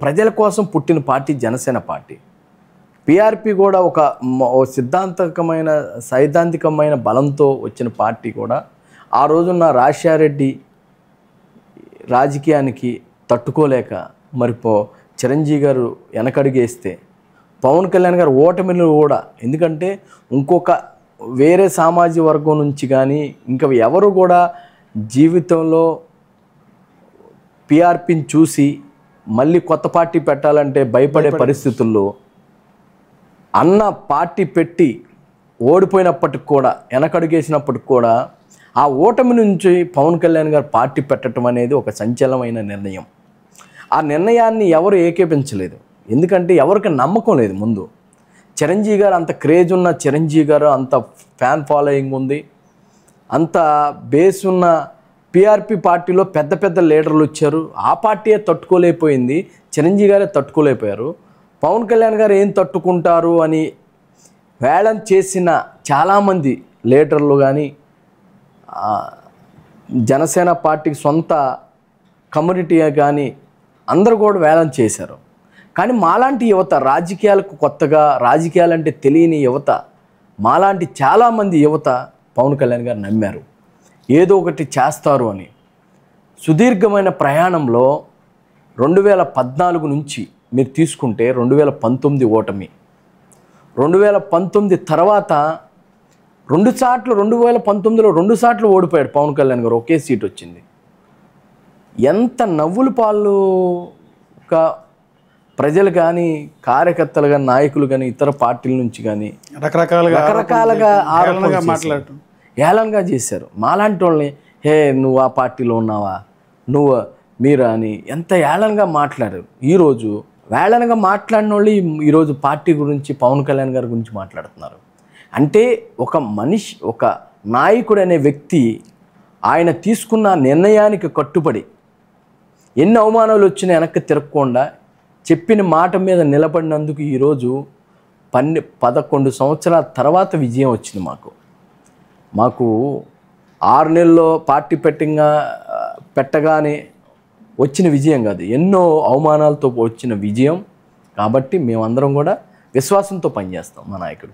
ప్రజల కోసం పుట్టిన పార్టీ జనసేన పార్టీ. పిఆర్పి కూడా ఒక సైద్ధాంతికమైన బలంతో వచ్చిన పార్టీ కూడా. ఆ రోజున్న రాజశేఖరరెడ్డి రాజకీయానికి తట్టుకోలేక చిరంజీవి గారు వెనకడుగేస్తే పవన్ కళ్యాణ్ గారు ఓటమిలు కూడా, ఎందుకంటే ఇంకొక వేరే సామాజిక వర్గం నుంచి కానీ ఇంకా ఎవరు కూడా జీవితంలో పిఆర్పిని చూసి మళ్ళీ కొత్త పార్టీ పెట్టాలంటే భయపడే పరిస్థితుల్లో అన్న పార్టీ పెట్టి ఓడిపోయినప్పటికి కూడా, వెనకడుగేసినప్పటికి కూడా ఆ ఓటమి నుంచి పవన్ కళ్యాణ్ గారు పార్టీ పెట్టడం అనేది ఒక సంచలనమైన నిర్ణయం. ఆ నిర్ణయాన్ని ఎవరు ఏకేపించలేదు, ఎందుకంటే ఎవరికి నమ్మకం లేదు. ముందు చిరంజీవి గారు అంత క్రేజ్ ఉన్న చిరంజీవి గారు, అంత ఫ్యాన్ ఫాలోయింగ్ ఉంది, అంత బేస్ ఉన్న పిఆర్పి పార్టీలో పెద్ద పెద్ద లీడర్లు వచ్చారు. ఆ పార్టీయే తట్టుకోలేకపోయింది, చిరంజీవి గారే తట్టుకోలేకపోయారు. పవన్ కళ్యాణ్ గారు ఏం తట్టుకుంటారు అని వేళం చేసిన చాలామంది లీడర్లు కానీ, జనసేన పార్టీకి సొంత కమ్యూనిటీ కానీ అందరూ కూడా వేళం చేశారు. కానీ మాలాంటి యువత, రాజకీయాలకు కొత్తగా, రాజకీయాలంటే తెలియని యువత, మాలాంటి చాలామంది యువత పవన్ కళ్యాణ్ గారు నమ్మారు, ఏదో ఒకటి చేస్తారు అని. సుదీర్ఘమైన ప్రయాణంలో 2014 నుంచి మీరు తీసుకుంటే 2019 ఓటమి, 2019 తర్వాత 2019లో 2 సార్లు ఓడిపోయాడు పవన్ కళ్యాణ్ గారు, ఒకే సీట్ వచ్చింది. ఎంత నవ్వుల పాలుగా ప్రజలు కానీ, కార్యకర్తలు కానీ, నాయకులు కానీ, ఇతర పార్టీల నుంచి కానీ రకరకాలుగా మాట్లాడటం, ఏళనగా చేశారు. మాలాంటి వాళ్ళని, హే నువ్వు ఆ పార్టీలో ఉన్నావా, మీరా అని ఎంత ఏళనగా మాట్లాడారు. ఈరోజు వేళనగా మాట్లాడిన వాళ్ళు ఈరోజు పార్టీ గురించి, పవన్ కళ్యాణ్ గారి గురించి మాట్లాడుతున్నారు. అంటే ఒక మనిషి, ఒక నాయకుడు అనే వ్యక్తి ఆయన తీసుకున్న నిర్ణయానికి కట్టుబడి ఎన్ని అవమానాలు వచ్చినా వెనక్కి తిరగకుండా చెప్పిన మాట మీద నిలబడినందుకు ఈరోజు 11 సంవత్సరాల తర్వాత విజయం వచ్చింది. మాకు 6 నెలల్లో పార్టీ పెట్టగానే వచ్చిన విజయం కాదు, ఎన్నో అవమానాలతో వచ్చిన విజయం. కాబట్టి మేమందరం కూడా విశ్వాసంతో పనిచేస్తాం మా నాయకుడు.